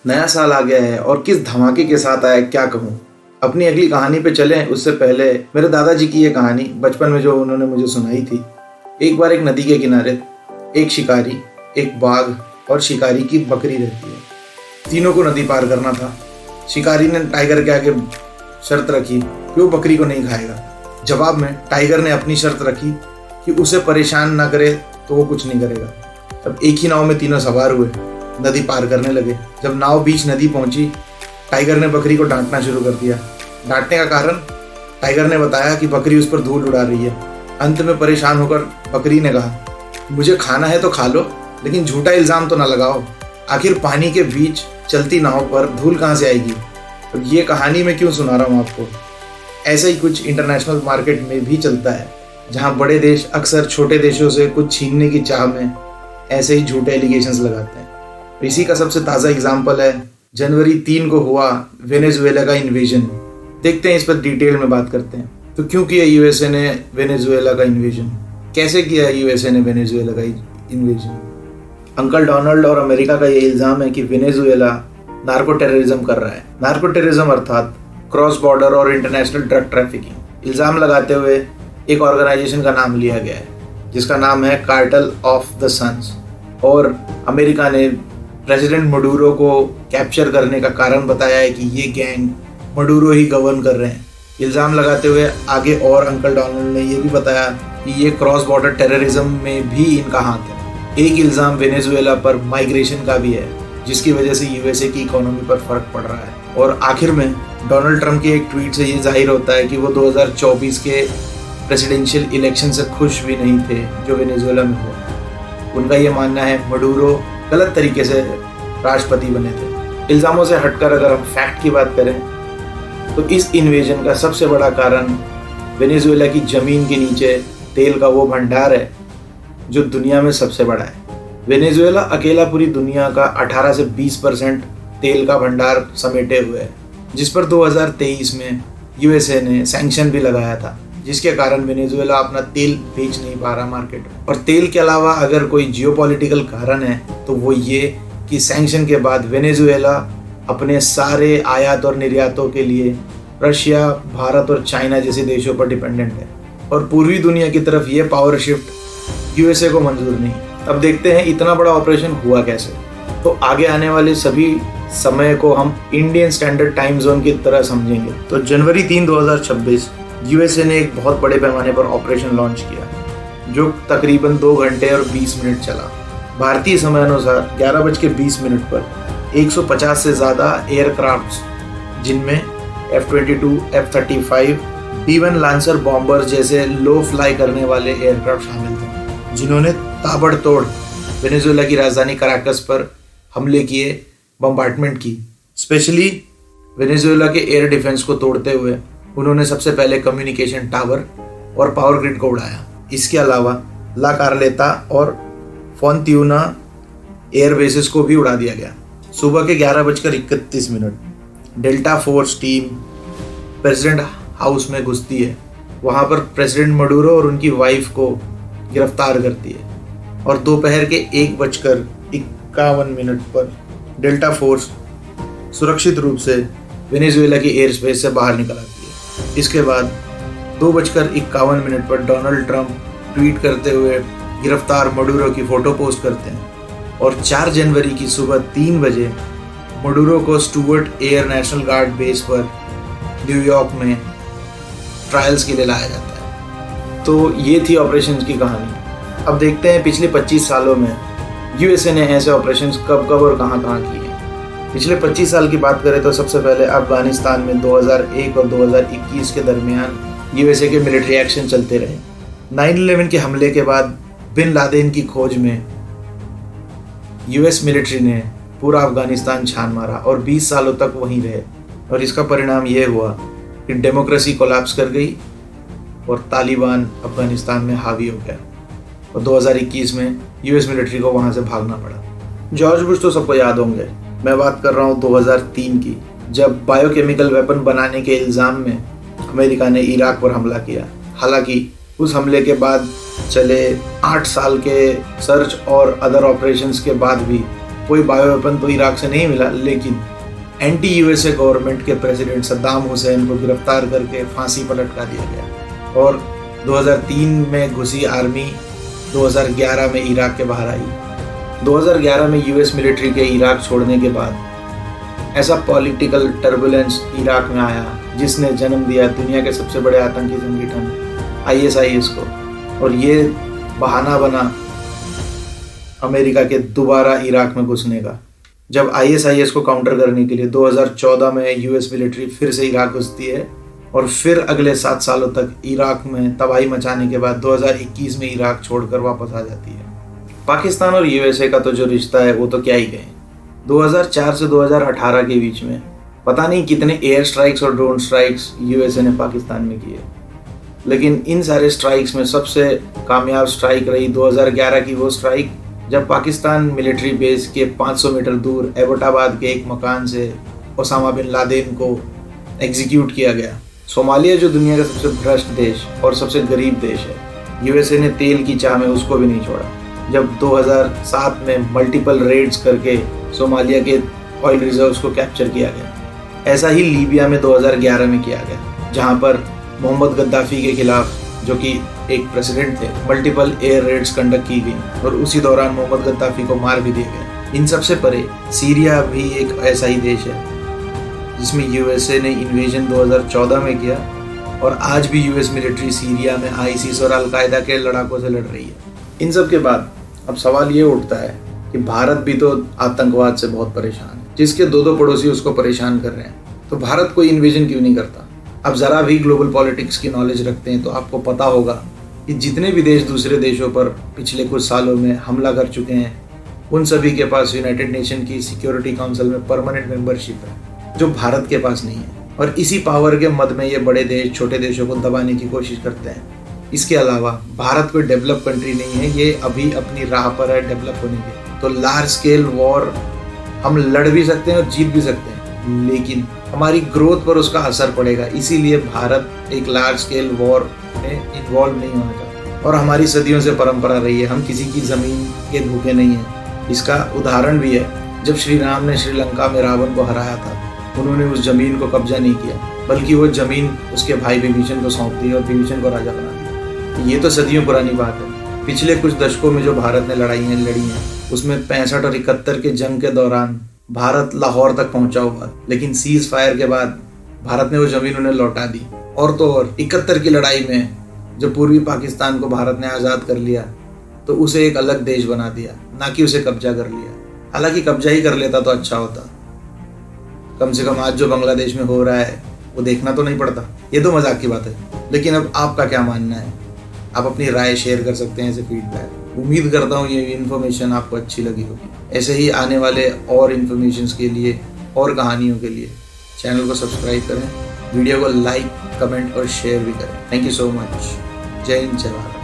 नया साल आ गया है और किस धमाके के साथ आया क्या कहूँ। अपनी अगली कहानी पे चलें उससे पहले मेरे दादाजी की ये कहानी बचपन में जो उन्होंने मुझे सुनाई थी। एक बार एक नदी के किनारे एक शिकारी, एक बाघ और शिकारी की बकरी रहती है। तीनों को नदी पार करना था। शिकारी ने टाइगर के आगे शर्त रखी कि वो बकरी को नहीं खाएगा। जवाब में टाइगर ने अपनी शर्त रखी कि उसे परेशान ना करे तो वो कुछ नहीं करेगा। तब एक ही नाव में तीनों सवार हुए, नदी पार करने लगे। जब नाव बीच नदी पहुंची, टाइगर ने बकरी को डांटना शुरू कर दिया। डांटने का कारण टाइगर ने बताया कि बकरी उस पर धूल उड़ा रही है। अंत में परेशान होकर बकरी ने कहा, मुझे खाना है तो खा लो, लेकिन झूठा इल्ज़ाम तो ना लगाओ। आखिर पानी के बीच चलती नाव पर धूल कहाँ से आएगी। तो ये कहानी मैं क्यों सुना रहा हूँ आपको। ऐसा ही कुछ इंटरनेशनल मार्केट में भी चलता है, जहाँ बड़े देश अक्सर छोटे देशों से कुछ छीनने की चाह में ऐसे ही झूठे एलिगेशंस लगाते हैं। इसी का सबसे ताज़ा एग्जाम्पल है जनवरी 3 को हुआ वेनेजुएला का इन्वेजन। देखते हैं, इस पर डिटेल में बात करते हैं। तो क्यों किया यूएसए ने वेनेजुएला का इन्वेजन, कैसे किया यूएसए ने वेनेजुएला का इन्वेजन। अंकल डोनाल्ड और अमेरिका का ये इल्ज़ाम है कि वेनेजुएला नार्को टेररिज्म कर रहा है। नार्को टेररिज्म अर्थात क्रॉस बॉर्डर और इंटरनेशनल ड्रग ट्रैफिकिंग। इल्ज़ाम लगाते हुए एक ऑर्गेनाइजेशन का नाम लिया गया है जिसका नाम है कार्टेल ऑफ द सन्स। और अमेरिका ने प्रेसिडेंट मडूरो को कैप्चर करने का कारण बताया है कि ये गैंग मडूरो ही गवर्न कर रहे हैं। इल्ज़ाम लगाते हुए आगे और अंकल डोनाल्ड ने ये भी बताया कि ये क्रॉस बॉर्डर टेररिज्म में भी इनका हाथ है। एक इल्ज़ाम वेनेजुएला पर माइग्रेशन का भी है, जिसकी वजह से यूएसए की इकोनॉमी पर फर्क पड़ रहा है। और आखिर में डोनाल्ड ट्रंप के एक ट्वीट से ये जाहिर होता है कि वो 2024 के प्रेसिडेंशियल इलेक्शन से खुश भी नहीं थे जो वेनेजुएला में हुआ। उनका ये मानना है मडूरो गलत तरीके से राष्ट्रपति बने थे। इल्ज़ामों से हटकर अगर हम फैक्ट की बात करें तो इस इन्वेजन का सबसे बड़ा कारण वेनेजुएला की ज़मीन के नीचे तेल का वो भंडार है जो दुनिया में सबसे बड़ा है। वेनेजुएला अकेला पूरी दुनिया का 18 से 20% तेल का भंडार समेटे हुए है, जिस पर 2023 में यूएसए ने सैंक्शन भी लगाया था, जिसके कारण वेनेजुएला अपना तेल बेच नहीं पा रहा मार्केट में। और तेल के अलावा अगर कोई जियोपॉलिटिकल कारण है तो वो ये कि सैंक्शन के बाद वेनेजुएला अपने सारे आयात और निर्यातों के लिए रशिया, भारत और चाइना जैसे देशों पर डिपेंडेंट है। और पूर्वी दुनिया की तरफ ये पावर शिफ्ट यूएसए को मंजूर नहीं। अब देखते हैं इतना बड़ा ऑपरेशन हुआ कैसे। तो आगे आने वाले सभी समय को हम इंडियन स्टैंडर्ड टाइम जोन की तरह समझेंगे। तो जनवरी 3, 2026 यूएसए ने एक बहुत बड़े पैमाने पर ऑपरेशन लॉन्च किया जो तकरीबन 2 घंटे और 20 मिनट चला। भारतीय समय अनुसार 11:20 पर 150 से ज़्यादा एयरक्राफ्ट्स, जिनमें F-22, F-35, B-1 lancer bomber जैसे लो फ्लाई करने वाले एयरक्राफ्ट शामिल थे, जिन्होंने ताबड़तोड़ वेनेजुएला की राजधानी कराकस पर हमले किए, बम्बार्डमेंट की। स्पेशली वेनेजुएला के एयर डिफेंस को तोड़ते हुए उन्होंने सबसे पहले कम्युनिकेशन टावर और पावर ग्रिड को उड़ाया। इसके अलावा ला कार्लेता और फोंत्यूना एयर बेसिस को भी उड़ा दिया गया। सुबह के 11:31 delta force team president house में घुसती है। वहाँ पर प्रेसिडेंट मडूरो और उनकी वाइफ को गिरफ्तार करती है और दोपहर के 1:51 पर डेल्टा फोर्स सुरक्षित रूप से वेनेजुएला की एयर स्पेस से बाहर निकल आती है। इसके बाद 2:51 पर डोनाल्ड ट्रंप ट्वीट करते हुए गिरफ्तार मडूरो की फ़ोटो पोस्ट करते हैं और 4 जनवरी की सुबह 3 बजे मडूरो को Stuart air national guard base पर न्यूयॉर्क में ट्रायल्स के लिए लाया जाता है। तो ये थी ऑपरेशंस की कहानी। अब देखते हैं पिछले 25 सालों में यूएसए ने ऐसे ऑपरेशंस कब और कहाँ किए। पिछले 25 साल की बात करें तो सबसे पहले अफगानिस्तान में 2001 और 2021 के दरमियान यूएसए के मिलिट्री एक्शन चलते रहे। 9/11 के हमले के बाद बिन लादेन की खोज में यूएस मिलिट्री ने पूरा अफगानिस्तान छान मारा और 20 सालों तक वहीं रहे। और इसका परिणाम यह हुआ कि डेमोक्रेसी कोलैप्स कर गई और तालिबान अफगानिस्तान में हावी हो गया और 2021 में यूएस मिलिट्री को वहाँ से भागना पड़ा। जॉर्ज बुश तो सबको याद होंगे। मैं बात कर रहा हूँ 2003 की, जब बायोकेमिकल वेपन बनाने के इल्ज़ाम में अमेरिका ने इराक पर हमला किया। हालांकि उस हमले के बाद चले 8 साल के सर्च और अदर ऑपरेशंस के बाद भी कोई बायो वेपन तो इराक से नहीं मिला, लेकिन एंटी यूएसए गवर्नमेंट के प्रेसिडेंट सद्दाम हुसैन को गिरफ्तार करके फांसी पर लटका दिया गया। और 2003 में घुसी आर्मी 2011 में इराक के बाहर आई। 2011 में यूएस मिलिट्री के इराक छोड़ने के बाद ऐसा पॉलिटिकल टर्बुलेंस इराक में आया जिसने जन्म दिया दुनिया के सबसे बड़े आतंकी संगठन ISIS को, और ये बहाना बना अमेरिका के दोबारा इराक में घुसने का। जब ISIS को काउंटर करने के लिए 2014 में यूएस मिलिट्री फिर से इराक घुसती है और फिर अगले 7 सालों तक इराक में तबाही मचाने के बाद 2021 में इराक छोड़कर वापस आ जाती है। पाकिस्तान और यूएसए का तो जो रिश्ता है वो तो क्या ही कहें। 2004 से 2018 के बीच में पता नहीं कितने एयर स्ट्राइक्स और ड्रोन स्ट्राइक्स यूएसए ने पाकिस्तान में किए, लेकिन इन सारे स्ट्राइक्स में सबसे कामयाब स्ट्राइक रही 2011 की वो स्ट्राइक जब पाकिस्तान मिलिट्री बेस के 500 मीटर दूर एबटाबाद के एक मकान से ओसामा बिन लादेन को एग्जीक्यूट किया गया। सोमालिया जो दुनिया का सबसे भ्रष्ट देश और सबसे गरीब देश है, यूएसए ने तेल की चाह में उसको भी नहीं छोड़ा। जब 2007 में मल्टीपल रेड्स करके सोमालिया के ऑयल रिजर्व्स को कैप्चर किया गया। ऐसा ही लीबिया में 2011 में किया गया, जहां पर मोहम्मद गद्दाफी के खिलाफ, जो कि एक प्रेसिडेंट थे, मल्टीपल एयर रेड्स कंडक्ट की गई और उसी दौरान मोहम्मद गद्दाफी को मार भी दिया गया। इन सबसे परे सीरिया भी एक ऐसा ही देश है जिसमें यूएसए ने इन्वेजन 2014 में किया और आज भी यूएस मिलिट्री सीरिया में ISIS और अलकायदा के लड़ाकों से लड़ रही है। इन सब के बाद अब सवाल ये उठता है कि भारत भी तो आतंकवाद से बहुत परेशान है, जिसके दो पड़ोसी उसको परेशान कर रहे हैं, तो भारत कोई इन्वेजन क्यों नहीं करता। अब ज़रा भी ग्लोबल पॉलिटिक्स की नॉलेज रखते हैं तो आपको पता होगा कि जितने भी देश दूसरे देशों पर पिछले कुछ सालों में हमला कर चुके हैं, उन सभी के पास यूनाइटेड नेशन की सिक्योरिटी काउंसिल में परमानेंट मेंबरशिप है, जो भारत के पास नहीं है। और इसी पावर के मद में ये बड़े देश छोटे देशों को दबाने की कोशिश करते हैं। इसके अलावा भारत कोई डेवलप कंट्री नहीं है, ये अभी अपनी राह पर है डेवलप होने की। तो लार्ज स्केल वॉर हम लड़ भी सकते हैं और जीत भी सकते हैं, लेकिन हमारी ग्रोथ पर उसका असर पड़ेगा। इसीलिए भारत एक लार्ज स्केल वॉर में इन्वॉल्व नहीं होना चाहता। और हमारी सदियों से परंपरा रही है, हम किसी की ज़मीन के भूखे नहीं हैं। इसका उदाहरण भी है, जब श्री राम ने श्रीलंका में रावण को हराया था, उन्होंने उस जमीन को कब्जा नहीं किया, बल्कि वो जमीन उसके भाई विभीषण को सौंप दी और विभीषण को राजा बना दिया। ये तो सदियों पुरानी बात है। पिछले कुछ दशकों में जो भारत ने लड़ाइयाँ लड़ी हैं, उसमें 65 और 71 के जंग के दौरान भारत लाहौर तक पहुंचा हुआ, लेकिन सीज फायर के बाद भारत ने वो जमीन उन्हें लौटा दी। और तो और 71 की लड़ाई में जब पूर्वी पाकिस्तान को भारत ने आज़ाद कर लिया, तो उसे एक अलग देश बना दिया, ना कि उसे कब्जा कर लिया। हालांकि कब्जा ही कर लेता तो अच्छा होता, कम से कम आज जो बांग्लादेश में हो रहा है वो देखना तो नहीं पड़ता। ये तो मजाक की बात है, लेकिन अब आपका क्या मानना है? आप अपनी राय शेयर कर सकते हैं एज ए फीडबैक। उम्मीद करता हूँ ये इन्फॉर्मेशन आपको अच्छी लगी होगी। ऐसे ही आने वाले और इन्फॉर्मेशंस के लिए और कहानियों के लिए चैनल को सब्सक्राइब करें, वीडियो को लाइक, कमेंट और शेयर भी करें। Thank you so much. जय हिंद, जय भारत।